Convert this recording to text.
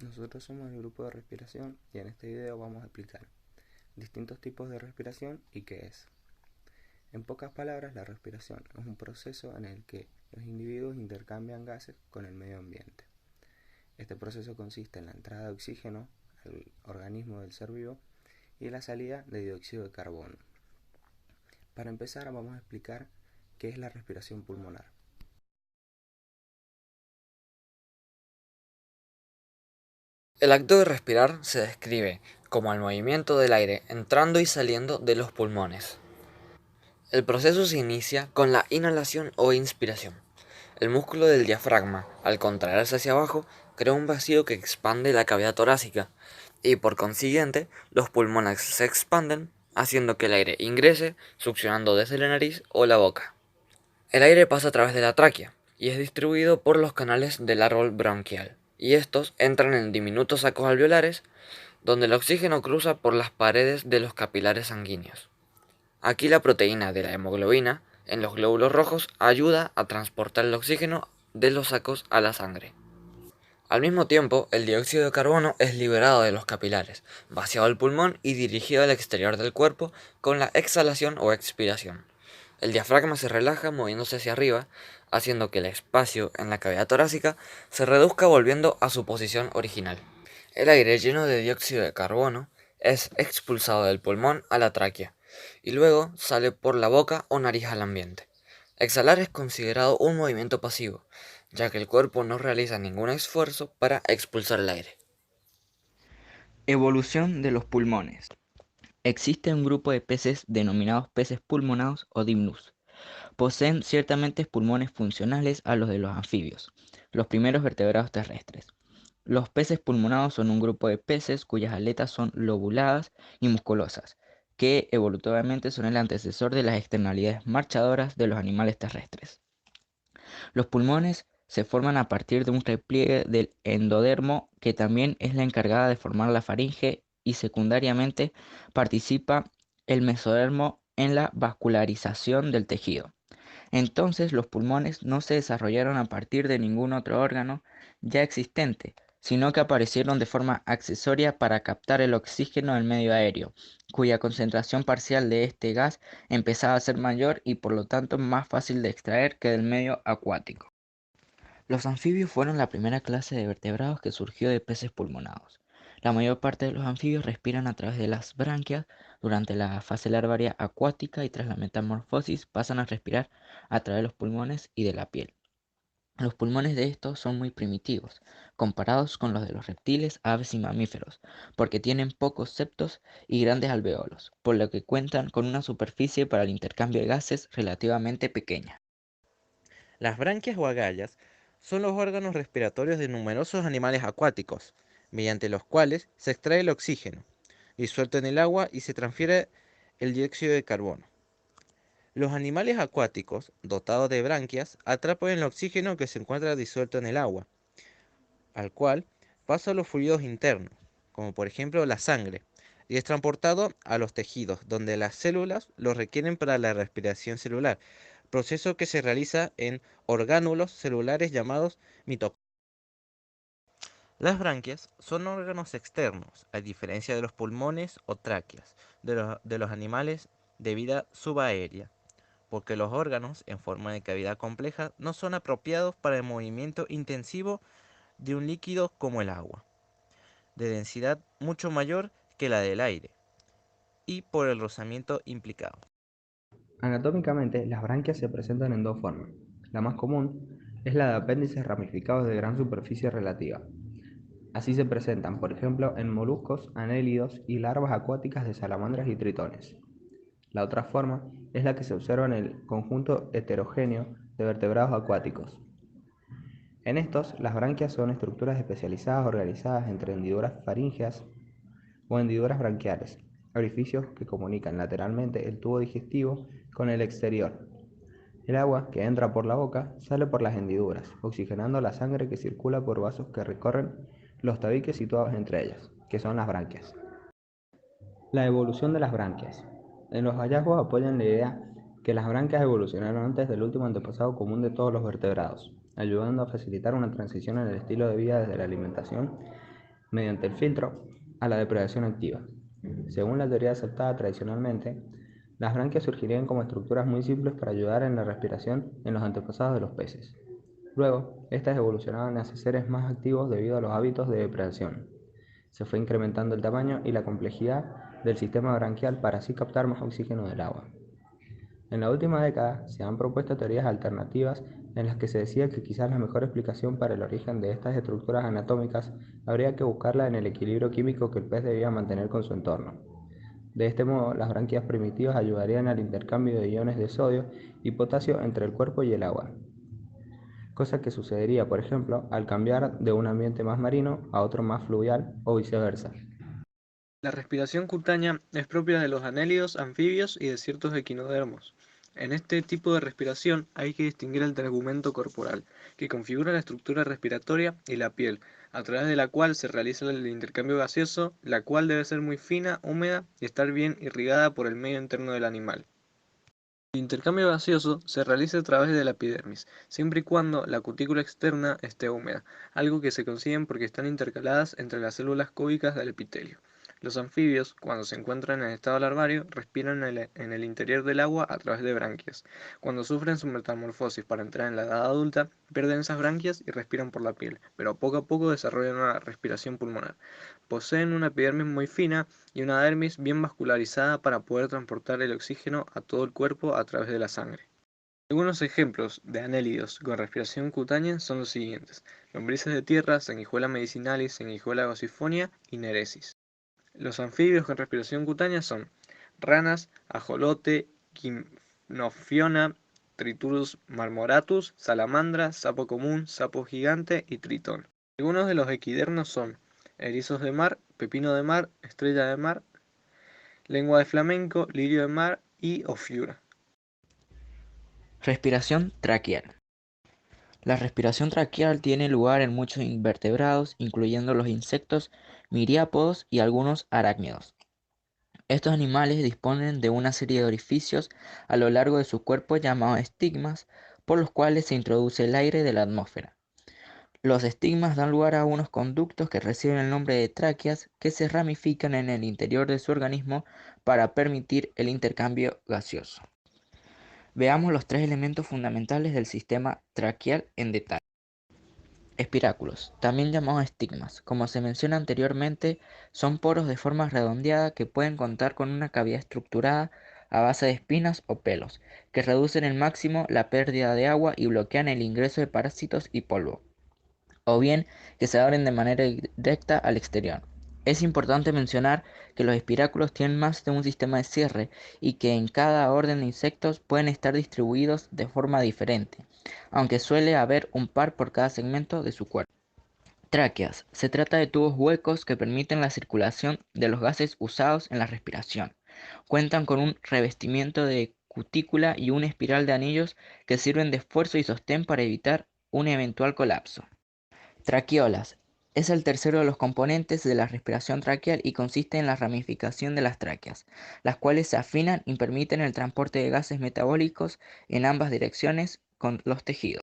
Nosotros somos el grupo de respiración y en este video vamos a explicar distintos tipos de respiración y qué es. En pocas palabras, la respiración es un proceso en el que los individuos intercambian gases con el medio ambiente. Este proceso consiste en la entrada de oxígeno al organismo del ser vivo y la salida de dióxido de carbono. Para empezar, vamos a explicar qué es la respiración pulmonar. El acto de respirar se describe como el movimiento del aire entrando y saliendo de los pulmones. El proceso se inicia con la inhalación o inspiración. El músculo del diafragma, al contraerse hacia abajo, crea un vacío que expande la cavidad torácica y por consiguiente los pulmones se expanden haciendo que el aire ingrese succionando desde la nariz o la boca. El aire pasa a través de la tráquea y es distribuido por los canales del árbol bronquial, y estos entran en diminutos sacos alveolares donde el oxígeno cruza por las paredes de los capilares sanguíneos. Aquí la proteína de la hemoglobina en los glóbulos rojos ayuda a transportar el oxígeno de los sacos a la sangre. Al mismo tiempo, el dióxido de carbono es liberado de los capilares, vaciado al pulmón y dirigido al exterior del cuerpo con la exhalación o expiración. El diafragma se relaja moviéndose hacia arriba, haciendo que el espacio en la cavidad torácica se reduzca volviendo a su posición original. El aire lleno de dióxido de carbono es expulsado del pulmón a la tráquea y luego sale por la boca o nariz al ambiente. Exhalar es considerado un movimiento pasivo, ya que el cuerpo no realiza ningún esfuerzo para expulsar el aire. Evolución de los pulmones. Existe un grupo de peces denominados peces pulmonados o dimnus. Poseen ciertamente pulmones funcionales a los de los anfibios, los primeros vertebrados terrestres. Los peces pulmonados son un grupo de peces cuyas aletas son lobuladas y musculosas, que evolutivamente son el antecesor de las externalidades marchadoras de los animales terrestres. Los pulmones se forman a partir de un repliegue del endodermo que también es la encargada de formar la faringe y secundariamente participa el mesodermo en la vascularización del tejido. Entonces los pulmones no se desarrollaron a partir de ningún otro órgano ya existente, sino que aparecieron de forma accesoria para captar el oxígeno del medio aéreo, cuya concentración parcial de este gas empezaba a ser mayor y por lo tanto más fácil de extraer que del medio acuático. Los anfibios fueron la primera clase de vertebrados que surgió de peces pulmonados. La mayor parte de los anfibios respiran a través de las branquias durante la fase larvaria acuática y tras la metamorfosis pasan a respirar a través de los pulmones y de la piel. Los pulmones de estos son muy primitivos, comparados con los de los reptiles, aves y mamíferos, porque tienen pocos septos y grandes alveolos, por lo que cuentan con una superficie para el intercambio de gases relativamente pequeña. Las branquias o agallas son los órganos respiratorios de numerosos animales acuáticos, mediante los cuales se extrae el oxígeno, disuelto en el agua y se transfiere el dióxido de carbono. Los animales acuáticos, dotados de branquias, atrapan el oxígeno que se encuentra disuelto en el agua, al cual pasa a los fluidos internos, como por ejemplo la sangre, y es transportado a los tejidos, donde las células lo requieren para la respiración celular, proceso que se realiza en orgánulos celulares llamados mitocondrias. Las branquias son órganos externos, a diferencia de los pulmones o tráqueas de los animales de vida subaérea, porque los órganos en forma de cavidad compleja no son apropiados para el movimiento intensivo de un líquido como el agua, de densidad mucho mayor que la del aire, y por el rozamiento implicado. Anatómicamente, las branquias se presentan en dos formas. La más común es la de apéndices ramificados de gran superficie relativa. Así se presentan, por ejemplo, en moluscos, anélidos y larvas acuáticas de salamandras y tritones. La otra forma es la que se observa en el conjunto heterogéneo de vertebrados acuáticos. En estos, las branquias son estructuras especializadas organizadas entre hendiduras faríngeas o hendiduras branquiales, orificios que comunican lateralmente el tubo digestivo con el exterior. El agua que entra por la boca sale por las hendiduras, oxigenando la sangre que circula por vasos que recorren los tabiques situados entre ellas, que son las branquias. La evolución de las branquias. En los hallazgos apoyan la idea que las branquias evolucionaron antes del último antepasado común de todos los vertebrados, ayudando a facilitar una transición en el estilo de vida desde la alimentación mediante el filtro, a la depredación activa. Según la teoría aceptada tradicionalmente, las branquias surgirían como estructuras muy simples para ayudar en la respiración en los antepasados de los peces. Luego, estas evolucionaban hacia seres más activos debido a los hábitos de depredación. Se fue incrementando el tamaño y la complejidad del sistema branquial para así captar más oxígeno del agua. En la última década se han propuesto teorías alternativas en las que se decía que quizás la mejor explicación para el origen de estas estructuras anatómicas habría que buscarla en el equilibrio químico que el pez debía mantener con su entorno. De este modo, las branquias primitivas ayudarían al intercambio de iones de sodio y potasio entre el cuerpo y el agua, cosa que sucedería, por ejemplo, al cambiar de un ambiente más marino a otro más fluvial o viceversa. La respiración cutánea es propia de los anélidos, anfibios y de ciertos equinodermos. En este tipo de respiración hay que distinguir el tegumento corporal, que configura la estructura respiratoria, y la piel, a través de la cual se realiza el intercambio gaseoso, la cual debe ser muy fina, húmeda y estar bien irrigada por el medio interno del animal. El intercambio gaseoso se realiza a través de la epidermis, siempre y cuando la cutícula externa esté húmeda, algo que se consiguen porque están intercaladas entre las células cúbicas del epitelio. Los anfibios, cuando se encuentran en estado larvario, respiran en el interior del agua a través de branquias. Cuando sufren su metamorfosis para entrar en la edad adulta, pierden esas branquias y respiran por la piel, pero poco a poco desarrollan una respiración pulmonar. Poseen una epidermis muy fina y una dermis bien vascularizada para poder transportar el oxígeno a todo el cuerpo a través de la sangre. Algunos ejemplos de anélidos con respiración cutánea son los siguientes: lombrices de tierra, Sanguijuela medicinalis, Sanguijuela gosifonia y Neresis. Los anfibios con respiración cutánea son ranas, ajolote, Gymnophiona, Triturus marmoratus, salamandra, sapo común, sapo gigante y tritón. Algunos de los equidernos son erizos de mar, pepino de mar, estrella de mar, lengua de flamenco, lirio de mar y ofiura. Respiración traqueal. La respiración traqueal tiene lugar en muchos invertebrados, incluyendo los insectos, miriápodos y algunos arácnidos. Estos animales disponen de una serie de orificios a lo largo de su cuerpo llamados estigmas, por los cuales se introduce el aire de la atmósfera. Los estigmas dan lugar a unos conductos que reciben el nombre de tráqueas, que se ramifican en el interior de su organismo para permitir el intercambio gaseoso. Veamos los tres elementos fundamentales del sistema traqueal en detalle. Espiráculos, también llamados estigmas, como se menciona anteriormente, son poros de forma redondeada que pueden contar con una cavidad estructurada a base de espinas o pelos, que reducen al máximo la pérdida de agua y bloquean el ingreso de parásitos y polvo, o bien que se abren de manera directa al exterior. Es importante mencionar que los espiráculos tienen más de un sistema de cierre y que en cada orden de insectos pueden estar distribuidos de forma diferente, aunque suele haber un par por cada segmento de su cuerpo. Tráqueas. Se trata de tubos huecos que permiten la circulación de los gases usados en la respiración. Cuentan con un revestimiento de cutícula y una espiral de anillos que sirven de esfuerzo y sostén para evitar un eventual colapso. Traqueolas. Es el tercero de los componentes de la respiración traqueal y consiste en la ramificación de las tráqueas, las cuales se afinan y permiten el transporte de gases metabólicos en ambas direcciones con los tejidos.